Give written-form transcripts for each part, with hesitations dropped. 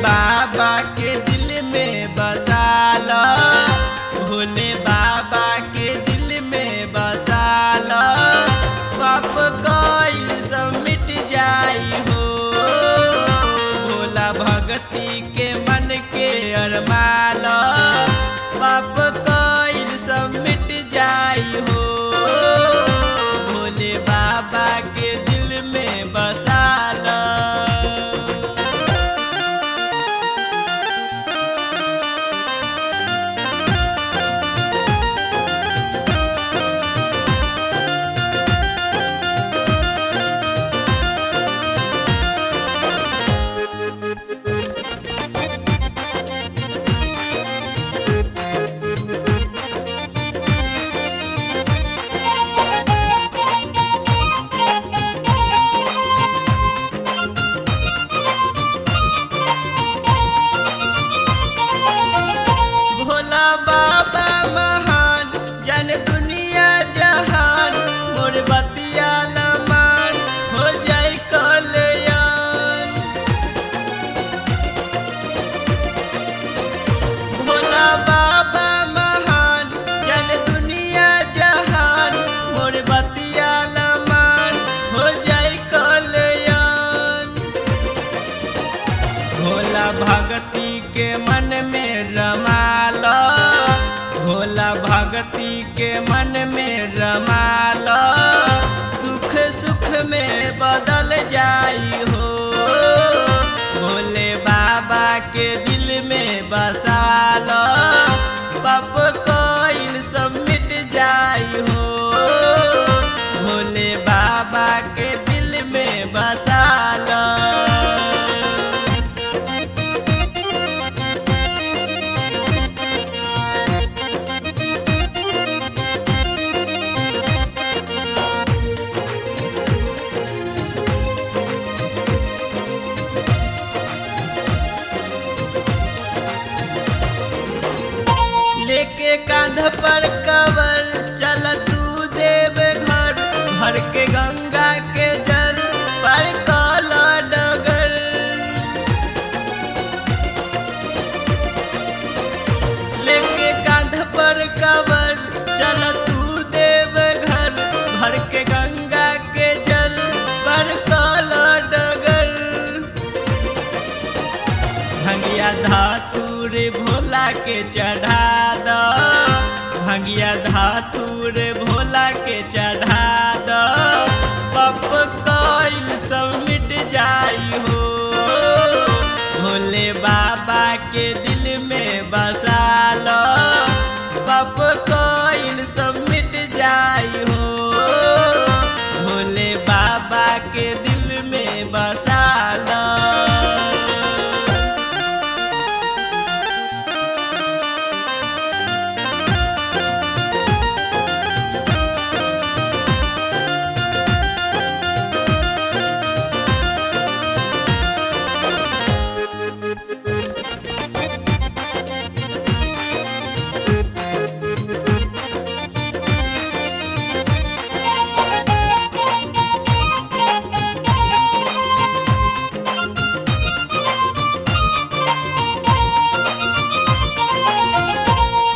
बाबा के दिल में बसा लो, भोले बाबा के दिल में बसा लो, पाप कोइल सब मिट जाई हो। भोला भगती के मन के अरमान, पाप कोइल सब मिट जाई हो। भोले बाबा के दिल में बसा लो। भोला बाबा महान, जन दुनिया जहान, मोर बतिया लमान हो जाए कल्याण। भोला बाबा महान, जन दुनिया जहान, मोर बतिया लमान हो जाए कल्याण। भोला भगती के मन में रमा लो, भोला भगती के मन में रमा लो, दुख सुख में बदल जाई हो। भोले बाबा के दिल में बसा लो, पाप कोइल सब मिट जाई हो। भोले बाबा के दिल में बसा लो। लेके कांध पर कवर चल तू देव घर, भर के गंगा के जल पर काला डगर। लेके कांध पर कवर चल तू देव घर, भर के गंगा के जल पर काला डगर। भंगिया धातुर भोला के चढ़ा दो, भंगिया धातुर भोला के चढ़ा दो, पाप कोइल सब मिट जाई हो। भोले बाबा के दिल में बसा लो, पाप कोइल सब मिट जाई हो। भोले बाबा के दिल में बसा लो।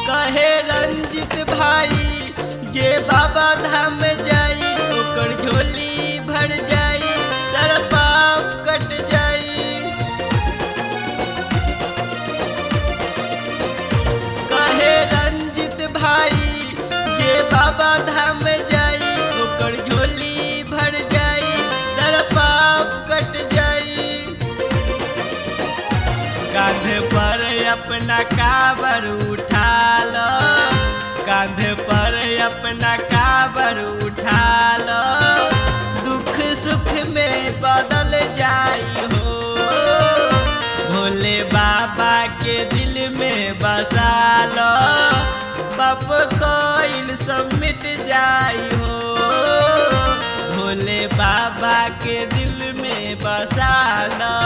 कहे रंजित भाई, जे बाबा धाम जाई, ओकर झोली भर जाई, सारा पाप कट जाई। कहे रंजित भाई, जे बाबा धाम जाई, ओकर झोली भर जाई, सारा पाप कट जाई। कांध पर अपना काबर उठा लो, कांध पर अपना काबर उठा लो, दुख सुख में बदल जाई हो। भोले बाबा के दिल में बसा लो, पाप कोइल सब मिट जाई हो। भोले बाबा के दिल में बसा लो।